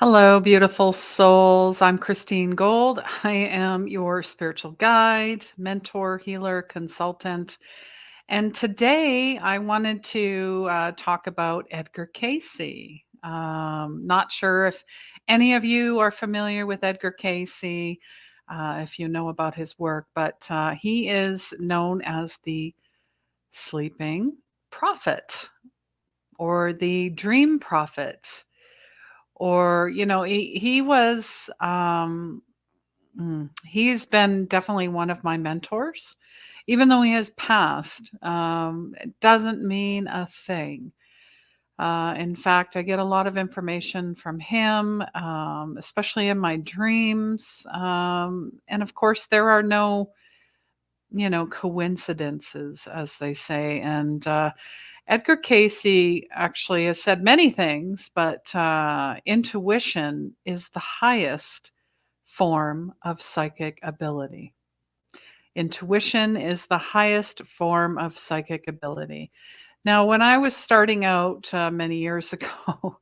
Hello, beautiful souls. I'm Christine Gold. I am your spiritual guide, mentor, healer, consultant. And today I wanted to talk about Edgar Cayce. Not sure if any of you are familiar with Edgar Cayce, if you know about his work, but he is known as the sleeping prophet or the dream prophet. Or, he was, he's been definitely one of my mentors. Even though he has passed, it doesn't mean a thing. In fact, I get a lot of information from him, especially in my dreams. And of course, there are no, coincidences, as they say. And Edgar Cayce actually has said many things, but intuition is the highest form of psychic ability. Intuition is the highest form of psychic ability. Now, when I was starting out many years ago,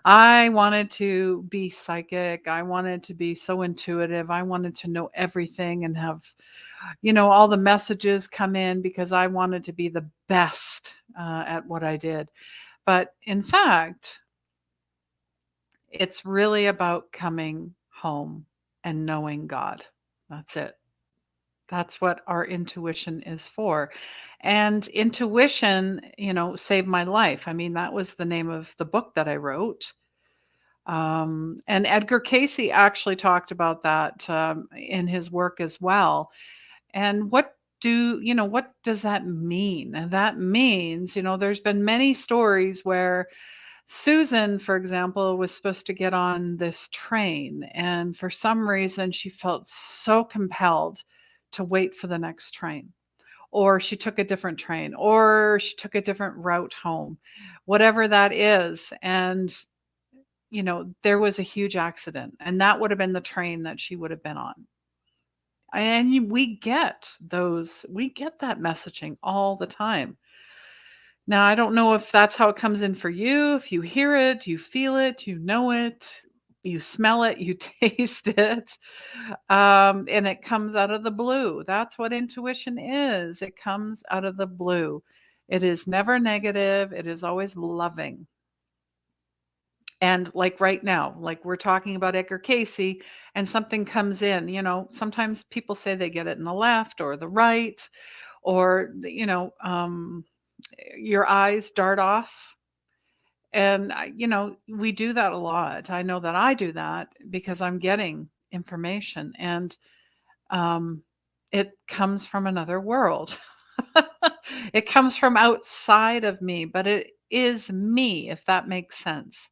I wanted to be psychic. I wanted to be so intuitive. I wanted to know everything and have, all the messages come in because I wanted to be the best at what I did. But in fact, it's really about coming home and knowing God. That's it. That's what our intuition is for. And intuition, saved my life. I mean, that was the name of the book that I wrote. And Edgar Cayce actually talked about that in his work as well. And what does that mean? And that means, there's been many stories where Susan, for example, was supposed to get on this train, and for some reason, she felt so compelled to wait for the next train, or she took a different train, or she took a different route home, whatever that is. And, there was a huge accident, and that would have been the train that she would have been on. And we get that messaging all the time. Now, I don't know if that's how it comes in for you. If you hear it, you feel it, you know it, you smell it, you taste it, and it comes out of the blue. That's what intuition is. It comes out of the blue. It is never negative. It is always loving. And like right now, like we're talking about Edgar Cayce, and something comes in. Sometimes people say they get it in the left or the right, or your eyes dart off. And, we do that a lot. I know that I do that because I'm getting information, and it comes from another world. It comes from outside of me, but it is me, if that makes sense.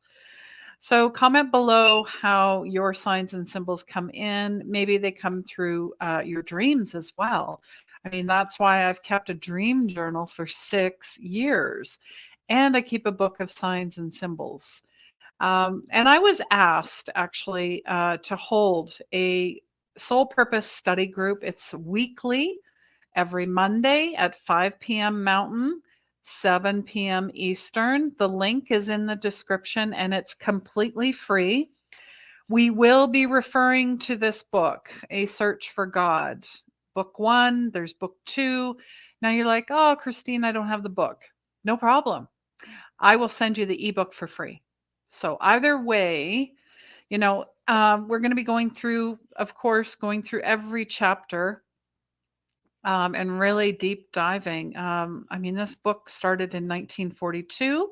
So comment below how your signs and symbols come in. Maybe they come through your dreams as well. I mean, that's why I've kept a dream journal for 6 years. And I keep a book of signs and symbols. And I was asked actually to hold a soul purpose study group. It's weekly, every Monday at 5 p.m. Mountain, 7 p.m. Eastern. The link is in the description and it's completely free. We will be referring to this book, A Search for God. Book 1, there's book 2. Now you're like, oh, Christine, I don't have the book. No problem. I will send you the ebook for free. So either way, we're going to be going through, of course, going through every chapter and really deep diving. I mean, this book started in 1942.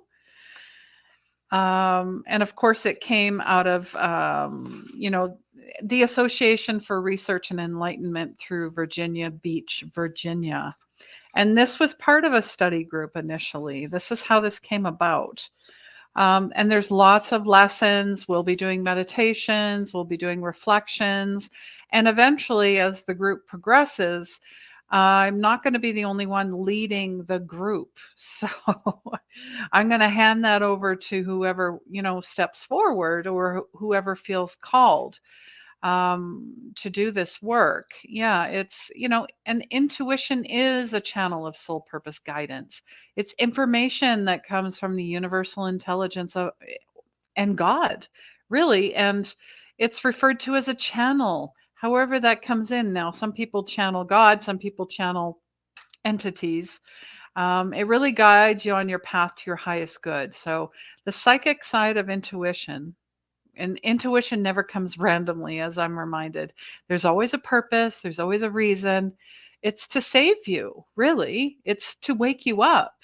And of course, it came out of, the Association for Research and Enlightenment through Virginia Beach, Virginia. And this was part of a study group initially. This is how this came about. And there's lots of lessons. We'll be doing meditations, we'll be doing reflections. And eventually, as the group progresses, I'm not going to be the only one leading the group. So I'm going to hand that over to whoever, steps forward or whoever feels called to do this work. Yeah, it's, and intuition is a channel of soul purpose guidance. It's information that comes from the universal intelligence of and God, really. And it's referred to as a channel, however that comes in. Now, some people channel God, some people channel entities. It really guides you on your path to your highest good. So, the psychic side of intuition, and intuition never comes randomly, as I'm reminded. There's always a purpose, there's always a reason. It's to save you, really. It's to wake you up.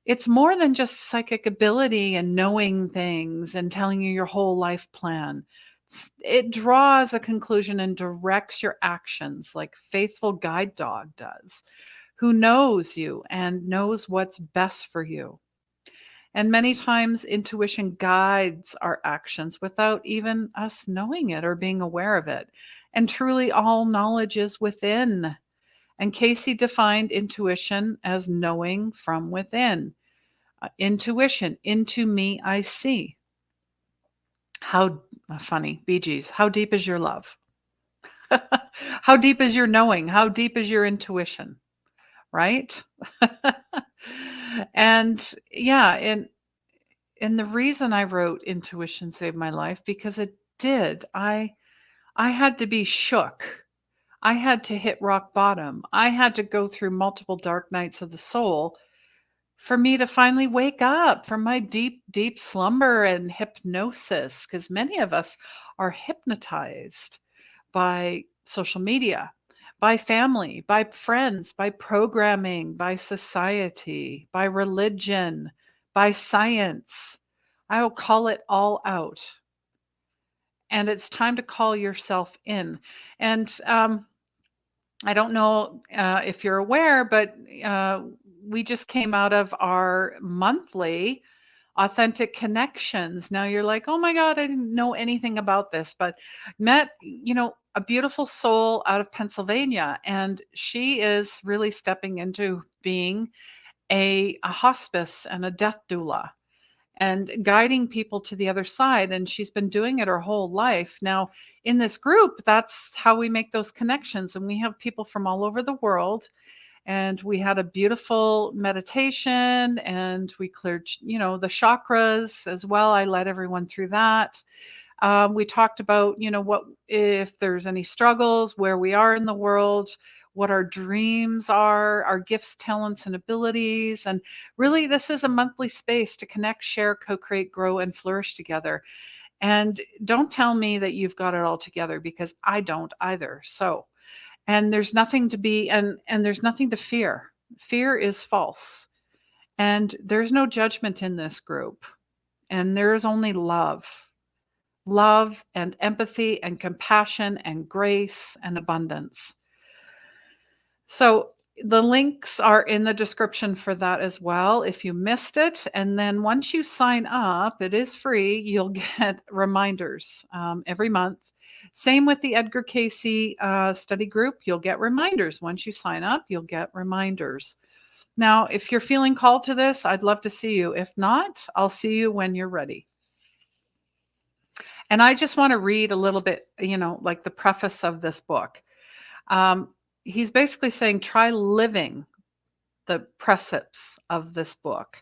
It's more than just psychic ability and knowing things and telling you your whole life plan. It draws a conclusion and directs your actions like faithful guide dog does, who knows you and knows what's best for you. And many times intuition guides our actions without even us knowing it or being aware of it. And truly all knowledge is within. And Casey defined intuition as knowing from within. Intuition, into me I see. How funny, Bee Gees. How deep is your love? How deep is your knowing? How deep is your intuition? Right? And yeah, and the reason I wrote Intuition Saved My Life, because it did. I had to be shook. I had to hit rock bottom. I had to go through multiple dark nights of the soul for me to finally wake up from my deep, deep slumber and hypnosis, because many of us are hypnotized by social media, by family, by friends, by programming, by society, by religion, by science. I will call it all out. And it's time to call yourself in. And I don't know if you're aware, but we just came out of our monthly authentic connections. Now you're like, oh my God, I didn't know anything about this, but met, a beautiful soul out of Pennsylvania. And she is really stepping into being a hospice and a death doula and guiding people to the other side. And she's been doing it her whole life. Now, in this group, that's how we make those connections. And we have people from all over the world. And we had a beautiful meditation and we cleared, the chakras as well. I led everyone through that. We talked about, what if there's any struggles, where we are in the world, what our dreams are, our gifts, talents, and abilities. And really, this is a monthly space to connect, share, co create, grow, and flourish together. And don't tell me that you've got it all together, because I don't either. So, and there's nothing to be, and there's nothing to fear. Fear is false. And there's no judgment in this group. And there is only love. Love and empathy and compassion and grace and abundance. So the links are in the description for that as well if you missed it. And then once you sign up, it is free. You'll get reminders every month. Same with the Edgar Cayce study group. You'll get reminders. Once you sign up, you'll get reminders. Now, if you're feeling called to this, I'd love to see you. If not, I'll see you when you're ready. And I just want to read a little bit, like the preface of this book. He's basically saying, try living the precepts of this book.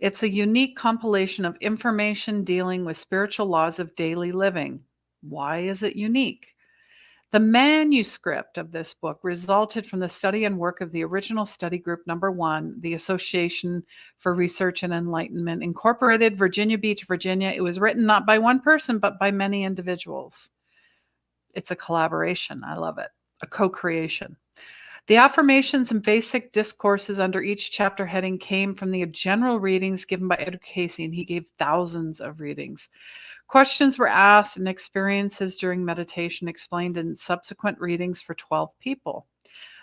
It's a unique compilation of information dealing with spiritual laws of daily living. Why is it unique? The manuscript of this book resulted from the study and work of the original study group number 1, the Association for Research and Enlightenment, Incorporated, Virginia Beach, Virginia. It was written not by one person, but by many individuals. It's a collaboration. I love it. A co-creation. The affirmations and basic discourses under each chapter heading came from the general readings given by Edgar Cayce, and he gave thousands of readings. Questions were asked and experiences during meditation explained in subsequent readings for 12 people.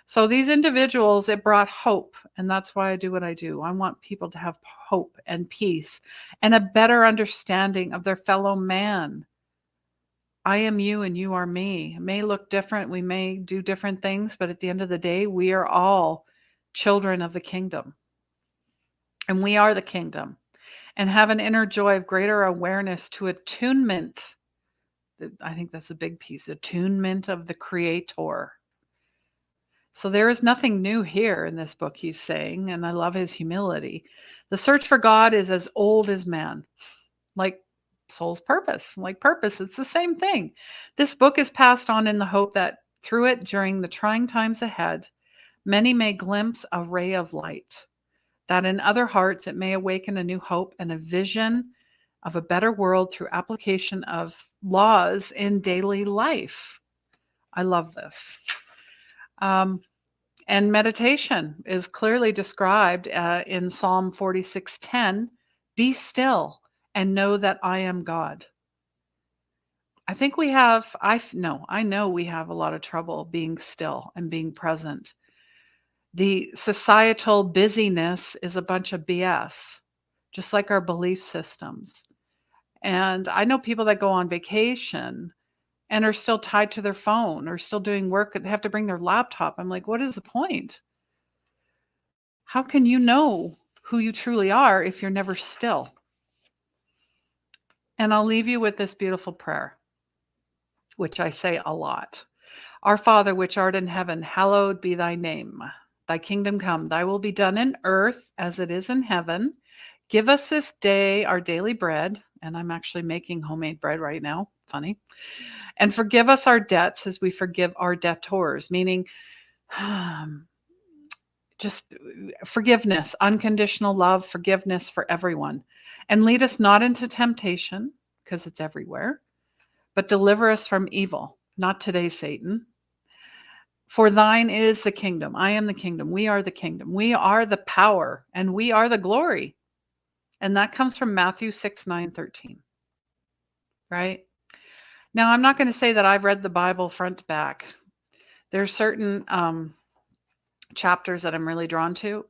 So these individuals, it brought hope, and that's why I do what I do. I want people to have hope and peace and a better understanding of their fellow man. I am you and you are me. It may look different. We may do different things, but at the end of the day, we are all children of the kingdom. And we are the kingdom. And have an inner joy of greater awareness to attunement. I think that's a big piece. Attunement of the Creator. So there is nothing new here in this book, he's saying, and I love his humility. The search for God is as old as man. Like soul's purpose. Like purpose, it's the same thing. This book is passed on in the hope that through it, during the trying times ahead, many may glimpse a ray of light, that in other hearts it may awaken a new hope and a vision of a better world through application of laws in daily life. I love this. Um, and meditation is clearly described in Psalm 46:10. Be still and know that I am God. I think we have, I know we have a lot of trouble being still and being present. The societal busyness is a bunch of BS, just like our belief systems. And I know people that go on vacation and are still tied to their phone or still doing work and have to bring their laptop. I'm like, what is the point? How can you know who you truly are if you're never still? And I'll leave you with this beautiful prayer, which I say a lot. Our Father, which art in heaven, hallowed be thy name. Thy kingdom come, thy will be done in earth as it is in heaven. Give us this day our daily bread. And I'm actually making homemade bread right now. Funny. And forgive us our debts as we forgive our debtors, meaning just forgiveness, unconditional love, forgiveness for everyone. And lead us not into temptation, because it's everywhere, but deliver us from evil. Not today, Satan. For thine is the kingdom. I am the kingdom. We are the kingdom. We are the power, and we are the glory. And that comes from Matthew 6:9-13. Right? Now, I'm not going to say that I've read the Bible front to back. There's certain chapters that I'm really drawn to.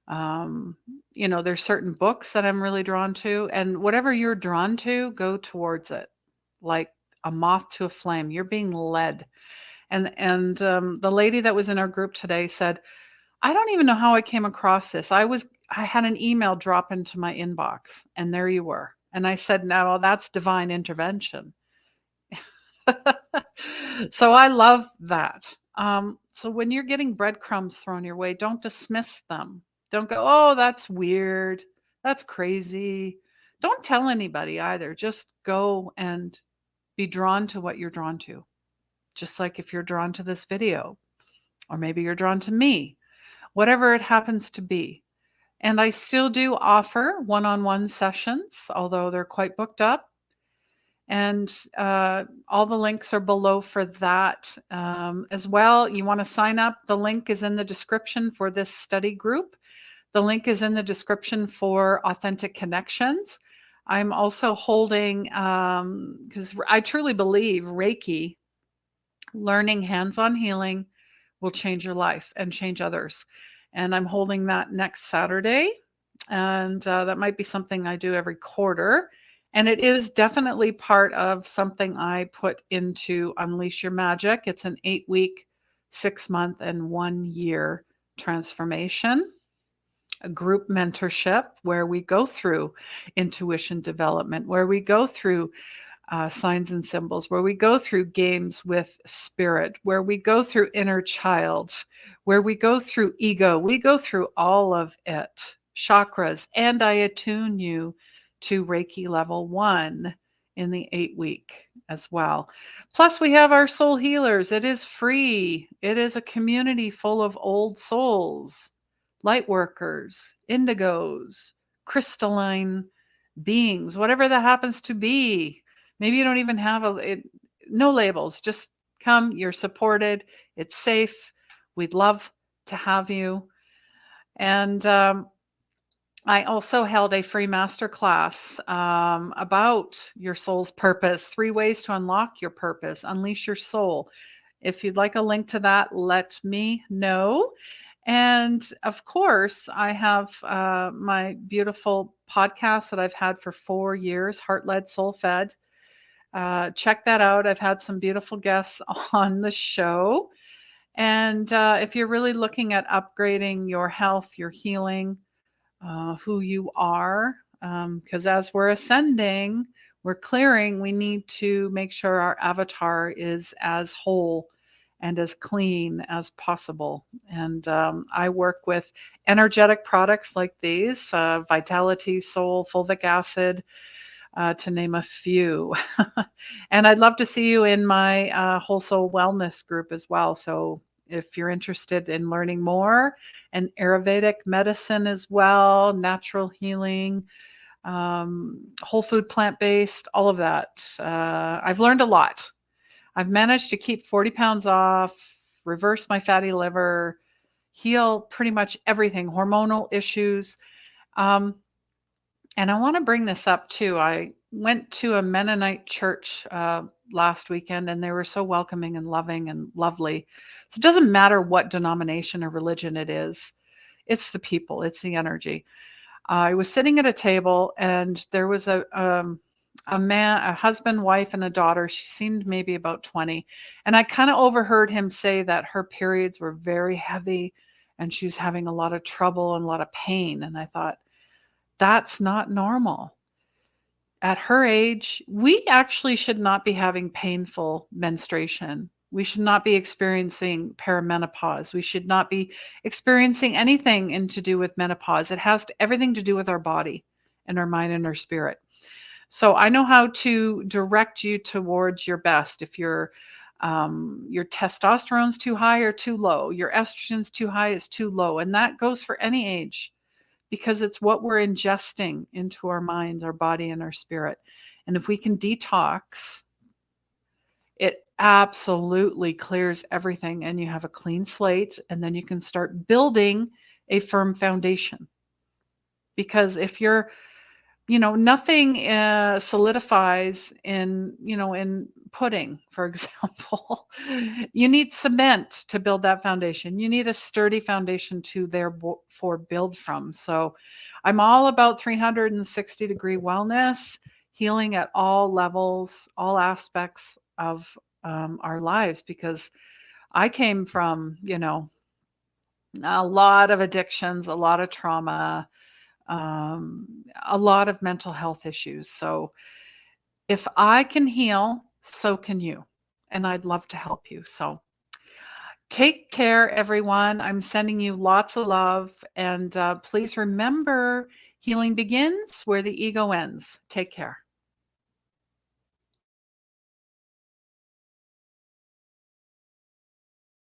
There's certain books that I'm really drawn to, and whatever you're drawn to, go towards it. Like a moth to a flame. You're being led. And the lady that was in our group today said, I don't even know how I came across this. I had an email drop into my inbox, and there you were. And I said, no, that's divine intervention. So I love that. So when you're getting breadcrumbs thrown your way, don't dismiss them. Don't go, oh, that's weird. That's crazy. Don't tell anybody either. Just go and be drawn to what you're drawn to. Just like if you're drawn to this video, or maybe you're drawn to me, whatever it happens to be. And I still do offer one-on-one sessions, although they're quite booked up. And all the links are below for that as well. You want to sign up. The link is in the description for this study group. The link is in the description for Authentic Connections. I'm also holding, because I truly believe Reiki, learning hands-on healing, will change your life and change others. And I'm holding that next Saturday. And that might be something I do every quarter. And it is definitely part of something I put into Unleash Your Magic. It's an 8-week, 6-month, and 1-year transformation, a group mentorship where we go through intuition development, where we go through signs and symbols, where we go through games with spirit, where we go through inner child, where we go through ego. We go through all of it, chakras, and I attune you to Reiki level 1 in the 8-week as well. Plus, we have our soul healers. It is free. It is a community full of old souls, light workers, indigos, crystalline beings, whatever that happens to be. Maybe you don't even have no labels. Just come. You're supported. It's safe. We'd love to have you. And I also held a free masterclass about your soul's purpose, 3 ways to unlock your purpose, unleash your soul. If you'd like a link to that, let me know. And of course, I have my beautiful podcast that I've had for 4 years, Heart Led, Soul Fed. Check that out. I've had some beautiful guests on the show. And if you're really looking at upgrading your health, your healing, who you are, because as we're ascending, we're clearing, we need to make sure our avatar is as whole and as clean as possible. And I work with energetic products like these, Vitality, Soul, Fulvic Acid, to name a few. And I'd love to see you in my whole soul wellness group as well. So if you're interested in learning more, and Ayurvedic medicine as well, natural healing, whole food, plant based, all of that. I've learned a lot. I've managed to keep 40 pounds off, reverse my fatty liver, heal pretty much everything, hormonal issues. Um, and I want to bring this up too. I went to a Mennonite church last weekend, and they were so welcoming and loving and lovely. So it doesn't matter what denomination or religion it is, it's the people, it's the energy. I was sitting at a table, and there was a man, a husband, wife, and a daughter. She seemed maybe about 20, and I kind of overheard him say that her periods were very heavy, and she was having a lot of trouble and a lot of pain. And I thought, that's not normal. At her age, we actually should not be having painful menstruation. We should not be experiencing perimenopause. We should not be experiencing anything in to do with menopause. It has everything to do with our body and our mind and our spirit. So I know how to direct you towards your best. If your testosterone's too high or too low, your estrogen's too high, is too low, and that goes for any age, because it's what we're ingesting into our mind, our body, and our spirit. And if we can detox, it absolutely clears everything, and you have a clean slate, and then you can start building a firm foundation. Because if you're, nothing solidifies in pudding, for example. You need cement to build that foundation. You need a sturdy foundation to therefore build from. So I'm all about 360-degree wellness, healing at all levels, all aspects of our lives, because I came from, a lot of addictions, a lot of trauma, a lot of mental health issues. So if I can heal, so can you. And I'd love to help you. So take care, everyone. I'm sending you lots of love. And please remember, healing begins where the ego ends. Take care.